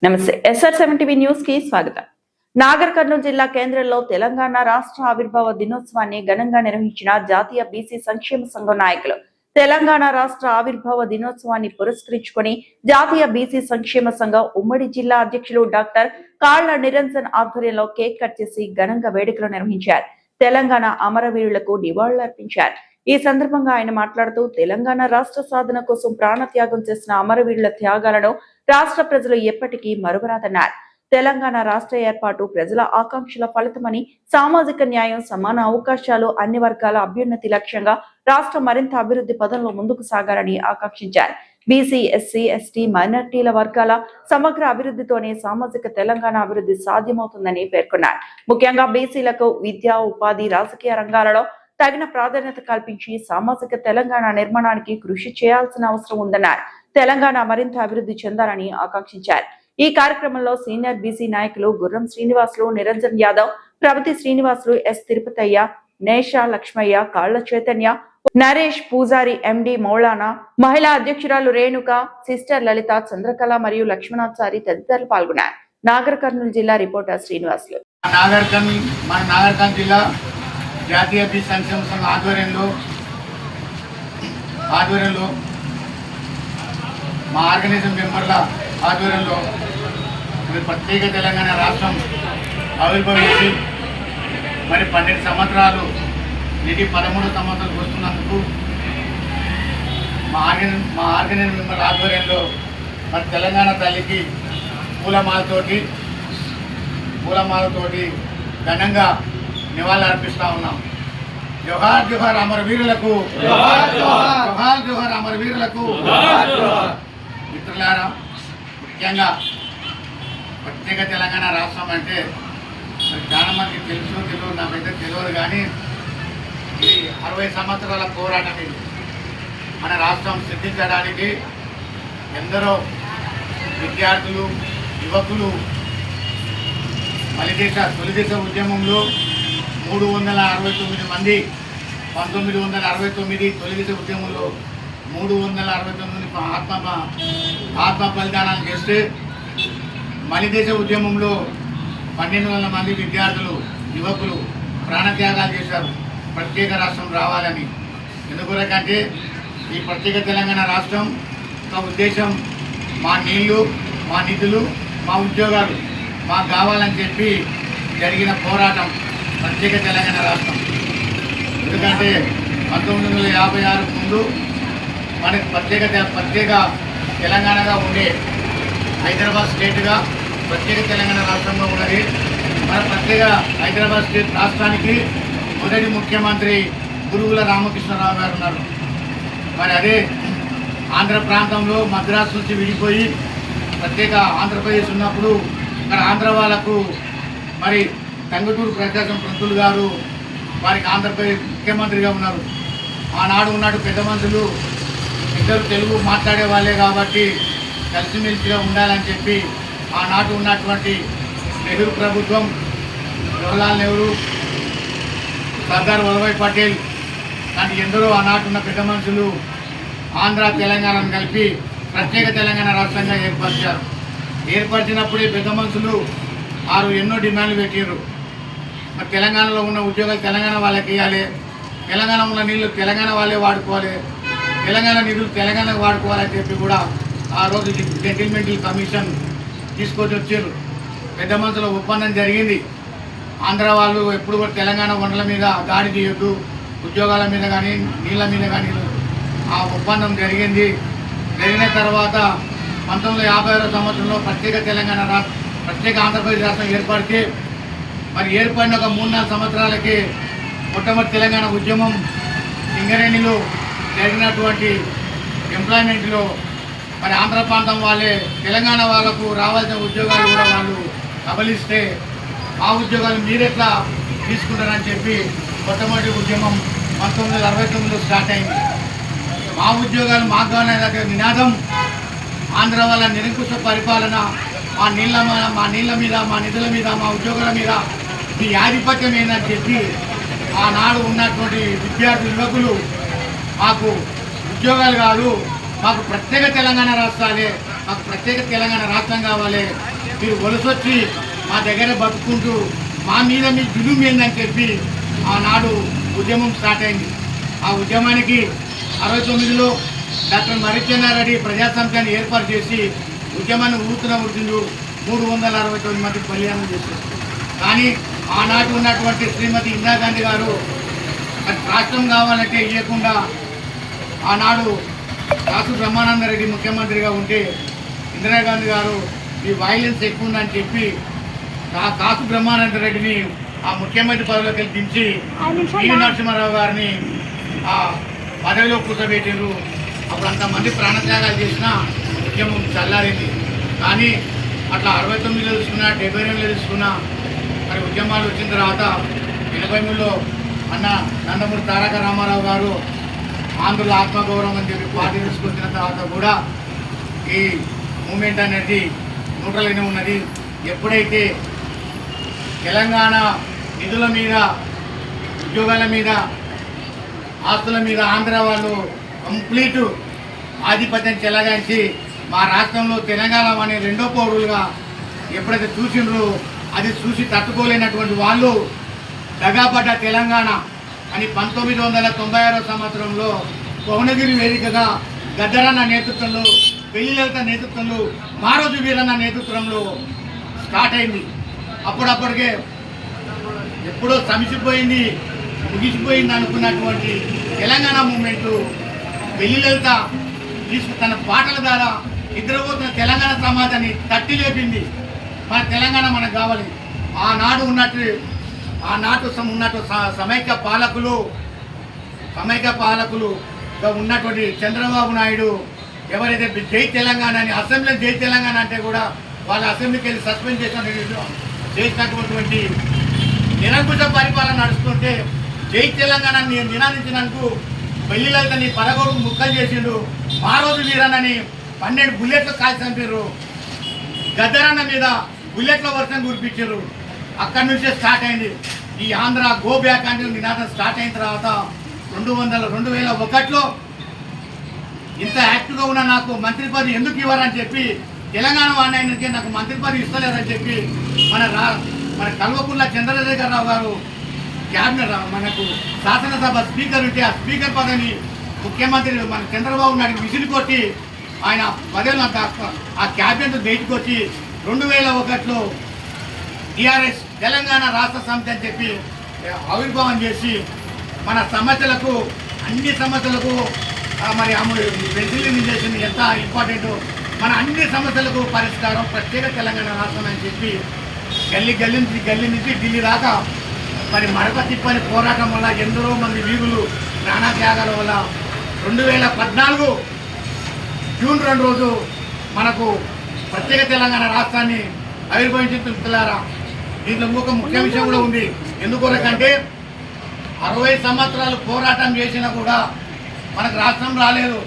నమస్తే SR7 TV news కి స్వాగతం. నాగర్ కర్నూలు జిల్లా కేంద్రంలో తెలంగాణ రాష్ట్ర ఆవిర్భావ దినోత్సవాన్ని ఘనంగా నిర్వహించిన జాతీయ బీసీ సంక్షేమ సంఘం నాయకులు తెలంగాణ రాష్ట్ర ఆవిర్భావ దినోత్సవాన్ని పురస్కరించుకొని జాతీయ బీసీ సంక్షేమ సంఘం ఉమ్మడి జిల్లా అధ్యక్షులు డాక్టర్ కాళ్ల నిరంజన్ ఆధ్వర్యంలో కేక్ కట్ చేసి ఘనంగా వేడుకలు నిర్వహించారు. తెలంగాణ అమరవీరులకు నివాళులర్పించారు. ఈ సందర్భంగా ఆయన మాట్లాడుతూ తెలంగాణ రాష్ట్ర సాధన కోసం ప్రాణత్యాగం చేసిన అమరవీరుల త్యాగాలను రాష్ట్ర ప్రజలు ఎప్పటికీ మరువరాదన్నారు. తెలంగాణ రాష్ట్ర ఏర్పాటు ప్రజల ఆకాంక్షల ఫలితమని, సామాజిక న్యాయం, సమాన అవకాశాలు, అన్ని వర్గాల అభ్యున్నతి లక్ష్యంగా రాష్ట్రం మరింత అభివృద్ధి పదంలో ముందుకు సాగాలని ఆకాంక్షించారు. బీసీ, ఎస్సీ, ఎస్టీ, మైనార్టీల వర్గాల సమగ్ర అభివృద్ధితోనే సామాజిక తెలంగాణ అభివృద్ధి సాధ్యమవుతుందని పేర్కొన్నారు. ముఖ్యంగా బీసీలకు విద్య, ఉపాధి, రాజకీయ రంగాలలో తగిన ప్రాధాన్యత కల్పించి సామాజిక తెలంగాణ నిర్మాణానికి కృషి చేయాల్సిన అవసరం ఉందన్నారు. తెలంగాణ మరింత అభివృద్ధి చెందాలని ఆకాంక్షించారు. ఈ కార్యక్రమంలో సీనియర్ బీసీ నాయకులు గుర్రం శ్రీనివాసులు, నిరంజన్ యాదవ్, ప్రభతి శ్రీనివాసులు, ఎస్ తిరుపతయ్య, నేషా లక్ష్మయ్య, కాళ్ల చైతన్య, నరేష్, పూజారి, ఎండి మౌలానా, మహిళా అధ్యక్షురాలు రేణుక, సిస్టర్ లలిత, చంద్రకళ మరియు లక్ష్మణాచారి తదితరులు పాల్గొన్నారు. నాగర్ కర్నూలు జిల్లా రిపోర్టర్ శ్రీనివాసులు. నాగర్ కర్నూలు జిల్లా జాతీయ బీసీ సంక్షేమ సంఘం ఆధ్వర్యంలో మా ఆర్గనైజేషన్ మెంబర్ల ఆధ్వర్యంలో ప్రత్యేక తెలంగాణ రాష్ట్రం ఆవిర్భవించి మరి 12 సంవత్సరాలు ఇది 13 సంవత్సరాలకు వస్తున్నందుకు మా ఆర్గనైజేషన్ మెంబర్ల ఆధ్వర్యంలో మరి తెలంగాణ తల్లికి పూలమాలతోటి ఘనంగా నివాళులు అర్పిస్తూ ఉన్నాం. జోహార్ జోహార్ అమరవీరులకు, జోహార్ జోహార్ అమరవీరులకు. మిత్రులారా, ముఖ్యంగా ప్రత్యేక తెలంగాణ రాష్ట్రం అంటే చాలా మందికి తెలియదు, నాకైతే తెలియదు. కానీ ఇది 60 సంవత్సరాల పోరాటం. ఇది మన రాష్ట్రం సిద్ధించడానికి ఎందరో విద్యార్థులు, యువకులు తొలిదేశ ఉద్యమంలో 369 మంది 1969 తొలిదేశ ఉద్యమంలో 369 ఆత్మ బలిదానాలు చేస్తే మలిదేశ ఉద్యమంలో 1200 మంది విద్యార్థులు, యువకులు ప్రాణత్యాగాలు చేశారు ప్రత్యేక రాష్ట్రం రావాలని. ఎందుకంటే ఈ ప్రత్యేక తెలంగాణ రాష్ట్రం ఒక ఉద్దేశం, మా నీళ్లు, మా నిధులు, మా ఉద్యోగాలు మాకు కావాలని చెప్పి జరిగిన పోరాటం ప్రత్యేక తెలంగాణ రాష్ట్రం. ఎందుకంటే 1956 ముందు మనకి ప్రత్యేక తెలంగాణగా ఉండే హైదరాబాద్ స్టేట్గా ప్రత్యేక తెలంగాణ రాష్ట్రంగా ఉన్నది. మన ప్రత్యేక హైదరాబాద్ స్టేట్ రాష్ట్రానికి మొదటి ముఖ్యమంత్రి గురుగుల రామకృష్ణరావు గారు ఉన్నారు. మరి అదే ఆంధ్ర ప్రాంతంలో మద్రాసు నుంచి విడిపోయి ప్రత్యేక ఆంధ్రప్రదేశ్ ఉన్నప్పుడు ఇక్కడ ఆంధ్ర వాళ్ళకు మరి టంగుటూరు ప్రకాశం పంతులు గారు వారికి ఆంధ్రప్రదేశ్ ముఖ్యమంత్రిగా ఉన్నారు. ఆనాడు ఉన్నట్టు పెద్ద మనుషులు ఇద్దరు తెలుగు మాట్లాడే వాళ్ళే కాబట్టి కలిసిమెలిసిగా ఉండాలని చెప్పి ఆనాడు ఉన్నటువంటి నెహ్రూ ప్రభుత్వం, జవహర్లాల్ నెహ్రూ, సర్దార్ వల్లభాయ్ పటేల్ లాంటి ఎందరో ఆనాడు ఉన్న పెద్ద మనుషులు ఆంధ్ర తెలంగాణను కలిపి ప్రత్యేక తెలంగాణ రాష్ట్రంగా ఏర్పరిచినప్పుడే పెద్ద మనుషులు ఎన్నో డిమాండ్లు పెట్టారు. మరి తెలంగాణలో ఉన్న ఉద్యోగాలు తెలంగాణ వాళ్ళకి ఇవ్వాలి, తెలంగాణ ఉన్న నీళ్ళు తెలంగాణ వాళ్ళే వాడుకోవాలి, తెలంగాణ నిధులు తెలంగాణకు వాడుకోవాలని చెప్పి కూడా ఆ రోజు సెటిల్మెంటల్ కమిషన్ తీసుకొని వచ్చారు. పెద్ద మనుషుల ఒప్పందం జరిగింది. ఆంధ్ర వాళ్ళు ఎప్పుడు కూడా తెలంగాణ వనరుల మీద దాడి చేయొద్దు, ఉద్యోగాల మీద కానీ నీళ్ళ మీద కానీ ఆ ఒప్పందం జరిగింది. జరిగిన తర్వాత 1956 సంవత్సరంలో ప్రత్యేక ఆంధ్రప్రదేశ్ రాష్ట్రం ఏర్పడితే మరి ఏర్పడిన ఒక 3-4 సంవత్సరాలకి మొట్టమొదటి తెలంగాణ ఉద్యమం సింగరేణిలో జరిగినటువంటి ఎంప్లాయ్మెంట్లో మరి ఆంధ్ర ప్రాంతం వాళ్ళే తెలంగాణ వాళ్ళకు రావాల్సిన ఉద్యోగాలు కూడా వాళ్ళు కబలిస్తే మా ఉద్యోగాలు మీరెట్లా తీసుకుంటారని చెప్పి మొట్టమొదటి ఉద్యమం 1969లో స్టార్ట్ అయింది. మా ఉద్యోగాలు మాకు కావాలనే నినాదం, ఆంధ్ర వాళ్ళ నిరంకుశ పరిపాలన, మా నీళ్ళ మీద, మా నిధుల మీద, మా ఉద్యోగాల మీద ఈ ఆధిపత్యం ఏందని చెప్పి ఆనాడు ఉన్నటువంటి విద్యార్థులు, యువకులు మాకు ఉద్యోగాలు కాదు, మాకు ప్రత్యేక తెలంగాణ రాష్ట్రం కావాలి, మీరు వలసొచ్చి మా దగ్గర బతుకుంటూ మా మీద మీ జులుం ఏందని చెప్పి ఆనాడు ఉద్యమం స్టార్ట్ అయింది. ఆ ఉద్యమానికి 69లో డాక్టర్ మర్రిచెన్నారెడ్డి ప్రజాసమితిని ఏర్పాటు చేసి ఉద్యమాన్ని ఊరుతుండు 369 మందికి బలిదానం చేశారు. కానీ ఆనాటి ఉన్నటువంటి శ్రీమతి ఇందిరాగాంధీ గారు రాష్ట్రం కావాలంటే ఇవ్వకుండా ఆనాడు కాసు బ్రహ్మానందరెడ్డి ముఖ్యమంత్రిగా ఉంటే ఇందిరాగాంధీ గారు ఈ వైలెన్స్ ఎక్కువ ఉందని చెప్పి ఆ కాసు బ్రహ్మానందరెడ్డిని ఆ ముఖ్యమంత్రి పదవిలోకి దించి పివి నరసింహారావు గారిని ఆ పదవిలో కూర్చోబెట్టారు. అప్పుడు అంతమంది ప్రాణత్యాగాలు చేసిన ఉద్యమం చల్లారింది. కానీ అట్లా 69లో తీసుకున్నా 72లో తీసుకున్నా మరి ఉద్యమాలు వచ్చిన తర్వాత 83లో అన్న నందమూరి తారక రామారావు గారు ఆంధ్రుల ఆత్మగౌరవం అని చెప్పి పార్టీ తీసుకొచ్చిన తర్వాత కూడా ఈ మూమెంట్ అనేది న్యూట్రల్గానే ఉన్నది. ఎప్పుడైతే తెలంగాణ నిధుల మీద ఉద్యోగాల మీద ఆస్తుల మీద ఆంధ్ర వాళ్ళు కంప్లీట్ ఆధిపత్యం చెలగాల్చి మా రాష్ట్రంలో తెలంగాణ అనే రెండో పౌరులుగా ఎప్పుడైతే చూసిండ్రో అది చూసి తట్టుకోలేనటువంటి వాళ్ళు దగాపడ్డ తెలంగాణ అని 1996 సంవత్సరంలో భువనగిరి వేదికగా గద్దరన్న నేతృత్వంలో పెళ్లిలత నేతృత్వంలో మారోజు వీరన్న నేతృత్వంలో స్టార్ట్ అయింది. అప్పుడప్పటికే ఎప్పుడో సమిసిపోయింది ముగిసిపోయింది అనుకున్నటువంటి తెలంగాణ మూమెంటు పెళ్లిలత తన పాటల ద్వారా నిద్రపోతున్న తెలంగాణ సమాజాన్ని తట్టి లేపింది. మన తెలంగాణ మనకు కావాలి. ఆనాడు ఉన్నట్టు సమైక్య పాలకులుగా ఉన్నటువంటి చంద్రబాబు నాయుడు ఎవరైతే జై తెలంగాణ అని అసెంబ్లీ జై తెలంగాణ అంటే కూడా వాళ్ళ అసెంబ్లీకి వెళ్ళి సస్పెండ్ చేసినటువంటి నిరంకుశ పరిపాలన నడుస్తుంటే జై తెలంగాణ నినాదించినందుకు పెళ్లిలతని పదకొండు ముక్కలు చేసిండు. మారోజు వీరన్నని 12 బుల్లెట్లు కాల్చి చంపారు. గద్దరన్న మీద బుల్లెట్ల వర్షం కురిపించారు. అక్కడి నుంచే స్టార్ట్ అయింది ఈ ఆంధ్ర గో బ్యాక్ అంటే నినాదం స్టార్ట్ అయిన తర్వాత 2001లో ఇంత యాక్టివ్గా ఉన్న నాకు మంత్రి పదవి ఎందుకు ఇవ్వరని చెప్పి తెలంగాణ వాడినైనా నాకు మంత్రి పదవి ఇస్తలేరని చెప్పి మన కల్వకుంట్ల చంద్రశేఖరరావు గారు క్యాబినెట్ మనకు శాసనసభ స్పీకర్ ఉంటే ఆ స్పీకర్ పదవిని ముఖ్యమంత్రి మన చంద్రబాబు నాయుడు విసిరి కొట్టి ఆయన పదవిలో ఆ క్యాబినెట్ బయటకు వచ్చి 2001లో టీఆర్ఎస్ తెలంగాణ రాష్ట్ర సమితి అని చెప్పి ఆవిర్భావం చేసి మన సమస్యలకు అన్ని సమస్యలకు మరి వెంటిలేషన్ ఎంత ఇంపార్టెంట్ మన అన్ని సమస్యలకు పరిష్కారం ప్రత్యేక తెలంగాణ రాష్ట్రం అని చెప్పి గల్లీ నుంచి ఢిల్లీ దాకా మరి మరొక తిప్పని పోరాటం వల్ల ఎందరో మంది వీరులు ప్రాణత్యాగాల వల్ల 2014 జూన్ 2 రోజు మనకు ప్రత్యేక తెలంగాణ రాష్ట్రాన్ని ఆవిర్భవించుతున్నారా. దీంట్లో ఇంకొక ముఖ్య విషయం కూడా ఉంది. ఎందుకంటే 60 సంవత్సరాలు పోరాటం చేసినా కూడా మనకు రాష్ట్రం రాలేదు.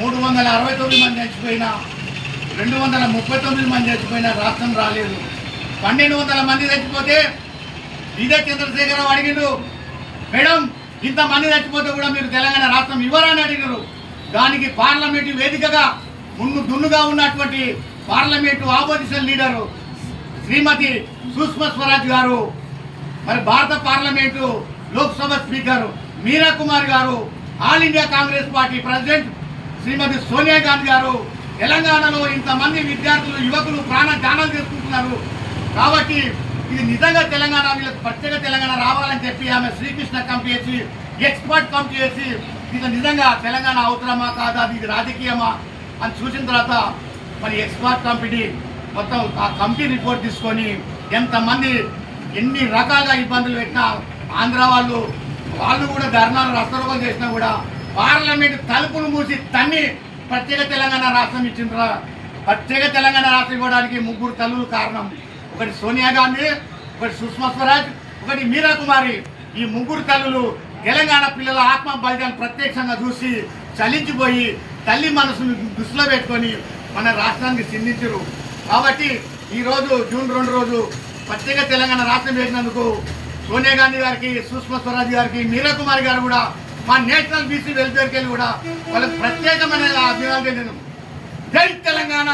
369 మంది చచ్చిపోయినా 239 మంది చచ్చిపోయినా రాష్ట్రం రాలేదు. 1200 మంది చచ్చిపోతే ఇదే చంద్రశేఖరరావు అడిగిండు, మేడం ఇంతమంది చచ్చిపోతే కూడా మీరు తెలంగాణ రాష్ట్రం ఇవ్వరని అడిగారు. దానికి పార్లమెంటు వేదికగా దున్నుగా ఉన్నటువంటి parliament opposition leader Shrimati Sushma Swaraj garu, మరి భారత parliament Lok Sabha speaker Meira Kumar garu, all India Congress party president Shrimati Sonia Gandhi garu తెలంగాణలో ఇంతమంది విద్యార్థులు యువకులు ప్రాణత్యాగాలు చేసుకుంటున్నారు కాబట్టి ఇది నిజంగా తెలంగాణ వీళ్ళకి ప్రత్యేక తెలంగాణ రావాలని చెప్పి ఆమె శ్రీకృష్ణ కమిటీ చేసి ఎక్స్పర్ట్ కమిటీ చేసి ఇది నిజంగా తెలంగాణ అవసరమా కాదా ఇది రాజకీయమా అని చూసిన తర్వాత మరి ఎక్స్పర్ట్ కమిటీ మొత్తం ఆ కమిటీ రిపోర్ట్ తీసుకొని ఎంతమంది ఎన్ని రకాలుగా ఇబ్బందులు పెట్టినా ఆంధ్ర వాళ్ళు కూడా ధర్నాలు రస్తరోగం చేసినా కూడా పార్లమెంట్ తలుపులు మూసి తన్ని ప్రత్యేక తెలంగాణ రాష్ట్రం ఇచ్చిండ్రా. ప్రత్యేక తెలంగాణ రాష్ట్రం ఇవ్వడానికి 3 తల్లులు కారణం. ఒకటి సోనియా గాంధీ, ఒకటి సుష్మా స్వరాజ్, ఒకటి మీరా కుమారి. ఈ 3 తల్లులు తెలంగాణ పిల్లల ఆత్మ బలిదాన్ని ప్రత్యక్షంగా చూసి చలించిపోయి తల్లి మనసును దృష్టిలో పెట్టుకొని మన రాష్ట్రానికి సిందించరు. కాబట్టి ఈరోజు జూన్ 2 రోజు ప్రత్యేక తెలంగాణ రాష్ట్రం వేసినందుకు సోనియా గాంధీ గారికి, సుష్మా స్వరాజ్ గారికి, మీరా కుమార్ గారు కూడా మా నేషనల్ బీసీ వెల్ఫేర్కి వెళ్ళి కూడా వాళ్ళకి ప్రత్యేకమైన అభినందనలు. జై తెలంగాణ.